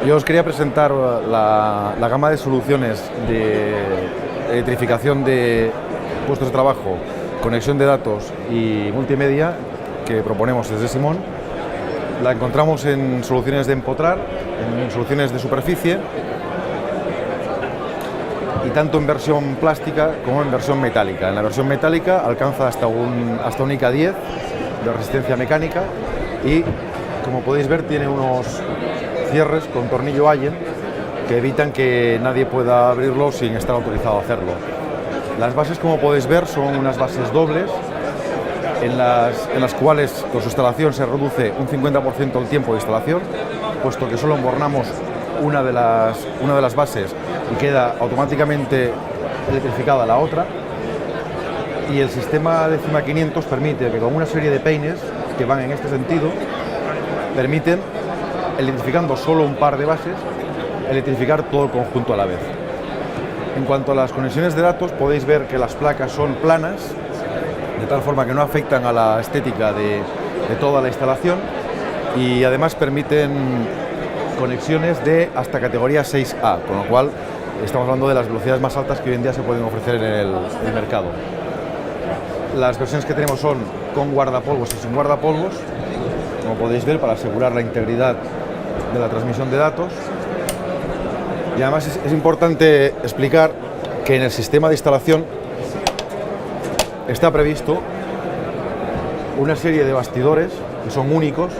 Yo os quería presentar la gama de soluciones de electrificación de puestos de trabajo, conexión de datos y multimedia que proponemos desde Simón. La encontramos en soluciones de empotrar, en soluciones de superficie y tanto en versión plástica como en versión metálica. En la versión metálica alcanza hasta un ICA 10 de resistencia mecánica y, como podéis ver, tiene unos cierres con tornillo Allen que evitan que nadie pueda abrirlo sin estar autorizado a hacerlo. Las bases, como podéis ver, son unas bases dobles en las cuales con su instalación se reduce un 50% el tiempo de instalación, puesto que solo embornamos una de las bases y queda automáticamente electrificada la otra. Y el sistema de CIMA 500 permite que, con una serie de peines que van en este sentido, permiten, electrificando solo un par de bases, electrificar todo el conjunto a la vez. En cuanto a las conexiones de datos, podéis ver que las placas son planas, de tal forma que no afectan a la estética de toda la instalación, y además permiten conexiones de hasta categoría 6A, con lo cual estamos hablando de las velocidades más altas que hoy en día se pueden ofrecer en el mercado. Las versiones que tenemos son con guardapolvos y sin guardapolvos, como podéis ver, para asegurar la integridad de la transmisión de datos. Y además es importante explicar que en el sistema de instalación está previsto una serie de bastidores que son únicos,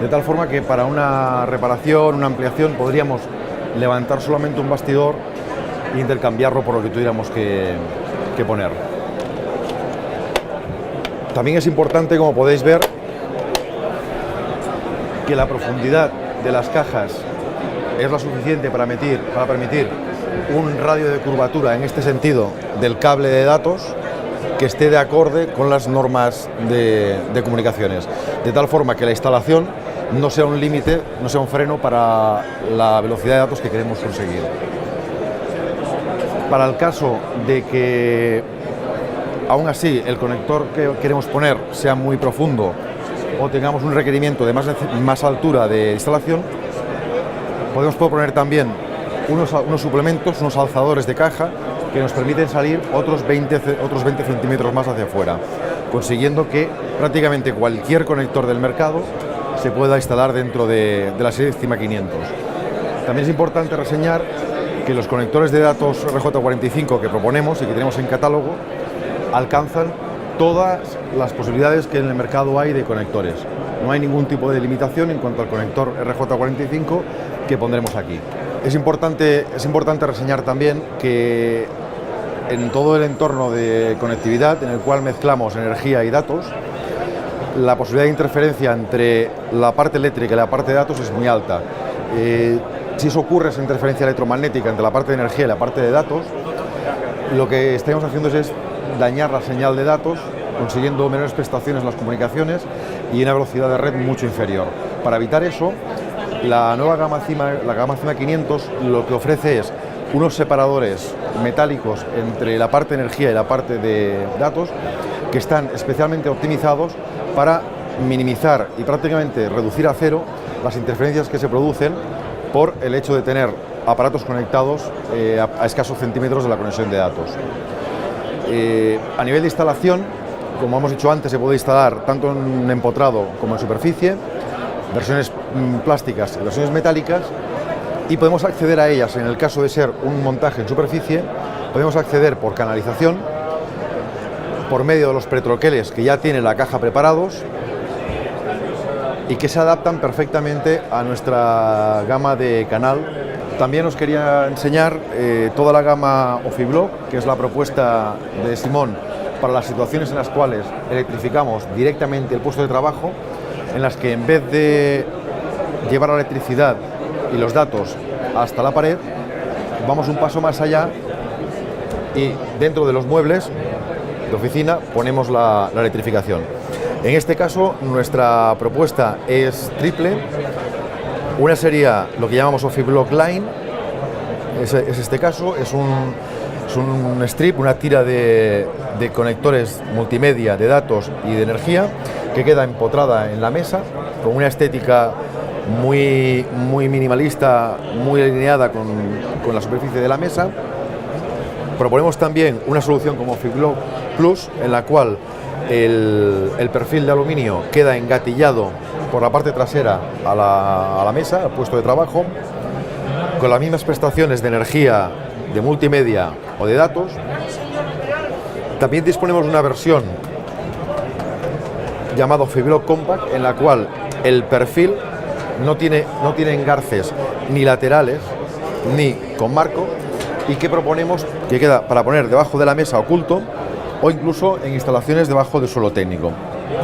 de tal forma que para una reparación, una ampliación, podríamos levantar solamente un bastidor e intercambiarlo por lo que tuviéramos que poner. También es importante, como podéis ver, que la profundidad de las cajas es la suficiente para permitir un radio de curvatura, en este sentido, del cable de datos que esté de acorde con las normas de comunicaciones, de tal forma que la instalación no sea un límite, no sea un freno para la velocidad de datos que queremos conseguir. Para el caso de que, aún así, el conector que queremos poner sea muy profundo o tengamos un requerimiento de más altura de instalación, podemos poner también unos suplementos, unos alzadores de caja que nos permiten salir otros 20 centímetros más hacia afuera, consiguiendo que prácticamente cualquier conector del mercado se pueda instalar dentro de la serie CIMA 500. También es importante reseñar que los conectores de datos RJ45 que proponemos y que tenemos en catálogo alcanzan todas las posibilidades que en el mercado hay de conectores. No hay ningún tipo de limitación en cuanto al conector RJ45 que pondremos aquí. Es importante reseñar también que en todo el entorno de conectividad, en el cual mezclamos energía y datos, la posibilidad de interferencia entre la parte eléctrica y la parte de datos es muy alta. Si eso ocurre, esa interferencia electromagnética entre la parte de energía y la parte de datos, lo que estamos haciendo es dañar la señal de datos, consiguiendo menores prestaciones en las comunicaciones y una velocidad de red mucho inferior. Para evitar eso, la nueva gama CIMA 500 lo que ofrece es unos separadores metálicos entre la parte de energía y la parte de datos que están especialmente optimizados para minimizar y prácticamente reducir a cero las interferencias que se producen por el hecho de tener aparatos conectados a escasos centímetros de la conexión de datos. A nivel de instalación, como hemos dicho antes, se puede instalar tanto en empotrado como en superficie, versiones plásticas y versiones metálicas, y podemos acceder a ellas, en el caso de ser un montaje en superficie, podemos acceder por canalización, por medio de los pretroqueles que ya tiene la caja preparados y que se adaptan perfectamente a nuestra gama de canal. También os quería enseñar toda la gama Ofiblock, que es la propuesta de Simón para las situaciones en las cuales electrificamos directamente el puesto de trabajo, en las que en vez de llevar la electricidad y los datos hasta la pared, vamos un paso más allá y dentro de los muebles de oficina ponemos la electrificación. En este caso, nuestra propuesta es triple. Una sería lo que llamamos Ofiblock Line, es este caso, es un strip, una tira de conectores multimedia, de datos y de energía, que queda empotrada en la mesa, con una estética muy minimalista, muy alineada con la superficie de la mesa. Proponemos también una solución como Fiblock Plus, en la cual el perfil de aluminio queda engatillado por la parte trasera a la mesa, al puesto de trabajo, con las mismas prestaciones de energía, de multimedia o de datos. También disponemos de una versión llamado Fiblock Compact, en la cual el perfil no tiene engarces ni laterales ni con marco, y que proponemos que queda para poner debajo de la mesa oculto o incluso en instalaciones debajo del suelo técnico.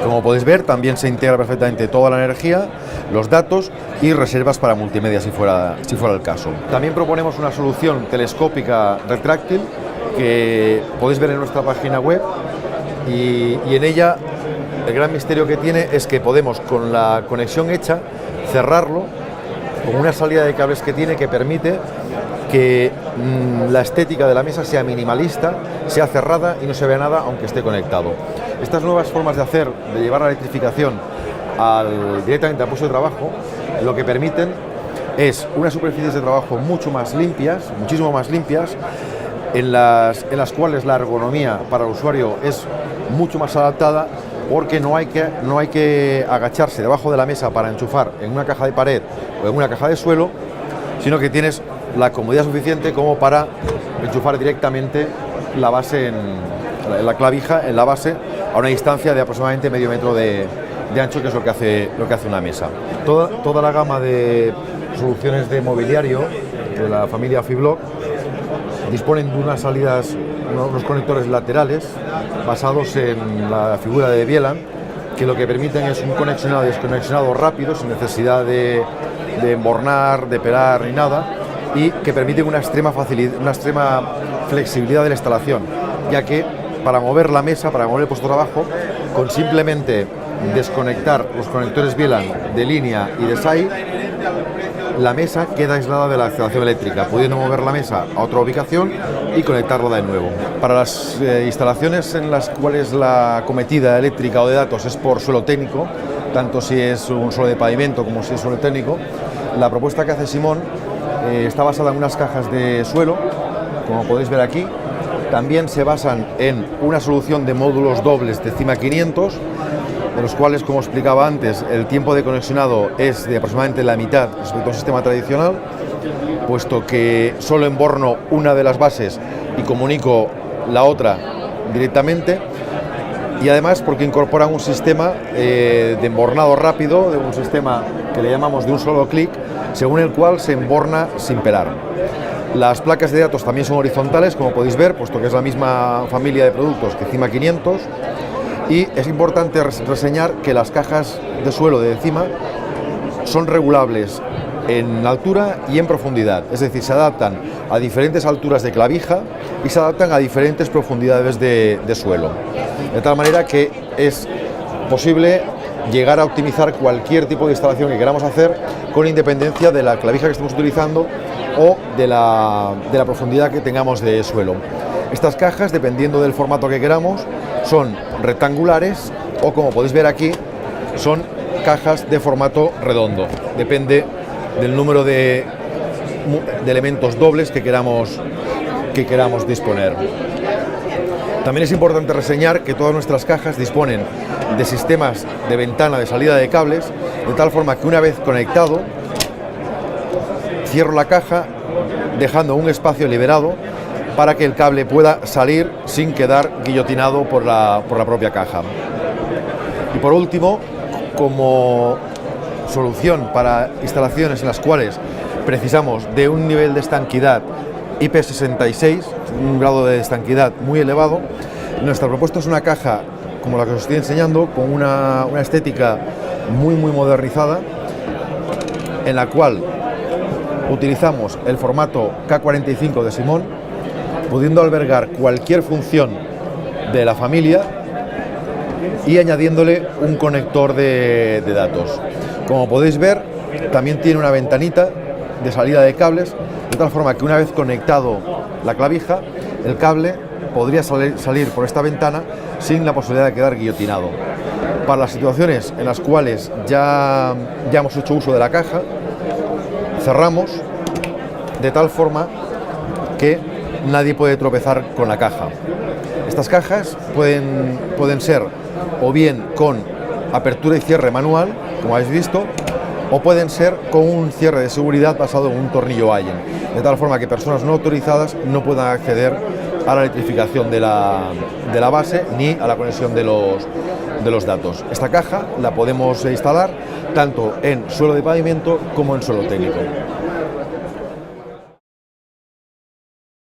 Como podéis ver, también se integra perfectamente toda la energía, los datos y reservas para multimedia si fuera el caso. También proponemos una solución telescópica retráctil que podéis ver en nuestra página web, y en ella el gran misterio que tiene es que podemos, con la conexión hecha, cerrarlo con una salida de cables que tiene, que permite que la estética de la mesa sea minimalista, sea cerrada y no se vea nada aunque esté conectado. Estas nuevas formas de llevar la electrificación directamente al puesto de trabajo, lo que permiten es unas superficies de trabajo mucho más limpias, muchísimo más limpias, en las cuales la ergonomía para el usuario es mucho más adaptada, porque no hay que agacharse debajo de la mesa para enchufar en una caja de pared o en una caja de suelo, sino que tienes la comodidad suficiente como para enchufar directamente la base la clavija en la base a una distancia de aproximadamente medio metro de ancho, que es lo que hace una mesa. Toda la gama de soluciones de mobiliario de la familia Fiblock disponen de unas salidas, unos conectores laterales basados en la figura de Bielan, que lo que permiten es un conexionado y desconexionado rápido, sin necesidad de embornar, de pelar ni nada, y que permiten una extrema flexibilidad de la instalación, ya que para mover la mesa, para mover el puesto de trabajo, con simplemente desconectar los conectores Bielan de línea y de SAI, la mesa queda aislada de la instalación eléctrica, pudiendo mover la mesa a otra ubicación y conectarla de nuevo. Para las instalaciones en las cuales la cometida eléctrica o de datos es por suelo técnico, tanto si es un suelo de pavimento como si es suelo técnico, la propuesta que hace Simón está basada en unas cajas de suelo, como podéis ver aquí. También se basan en una solución de módulos dobles de CIMA 500, de los cuales, como explicaba antes, el tiempo de conexionado es de aproximadamente la mitad respecto a un sistema tradicional, puesto que solo emborno una de las bases y comunico la otra directamente, y además porque incorporan un sistema de embornado rápido, de un sistema que le llamamos de un solo clic, según el cual se emborna sin pelar. Las placas de datos también son horizontales, como podéis ver, puesto que es la misma familia de productos que CIMA 500, y es importante reseñar que las cajas de suelo de CIMA son regulables en altura y en profundidad, es decir, se adaptan a diferentes alturas de clavija y se adaptan a diferentes profundidades de suelo, de tal manera que es posible llegar a optimizar cualquier tipo de instalación que queramos hacer, con independencia de la clavija que estemos utilizando o de la profundidad que tengamos de suelo. Estas cajas, dependiendo del formato que queramos, son rectangulares o, como podéis ver aquí, son cajas de formato redondo. Depende del número de elementos dobles que queramos disponer. También es importante reseñar que todas nuestras cajas disponen de sistemas de ventana de salida de cables, de tal forma que una vez conectado, cierro la caja dejando un espacio liberado para que el cable pueda salir sin quedar guillotinado por la propia caja. Y por último, como solución para instalaciones en las cuales precisamos de un nivel de estanquidad IP66, un grado de estanquidad muy elevado, nuestra propuesta es una caja como la que os estoy enseñando, con una estética muy modernizada, en la cual utilizamos el formato K45 de Simón, pudiendo albergar cualquier función de la familia y añadiéndole un conector de datos. Como podéis ver, también tiene una ventanita de salida de cables, de tal forma que una vez conectado la clavija, el cable podría salir por esta ventana sin la posibilidad de quedar guillotinado. Para las situaciones en las cuales ya hemos hecho uso de la caja, cerramos de tal forma que nadie puede tropezar con la caja. Estas cajas pueden ser o bien con apertura y cierre manual, como habéis visto, o pueden ser con un cierre de seguridad basado en un tornillo Allen, de tal forma que personas no autorizadas no puedan acceder a la electrificación de la base ni a la conexión de los datos. Esta caja la podemos instalar tanto en suelo de pavimento como en suelo técnico.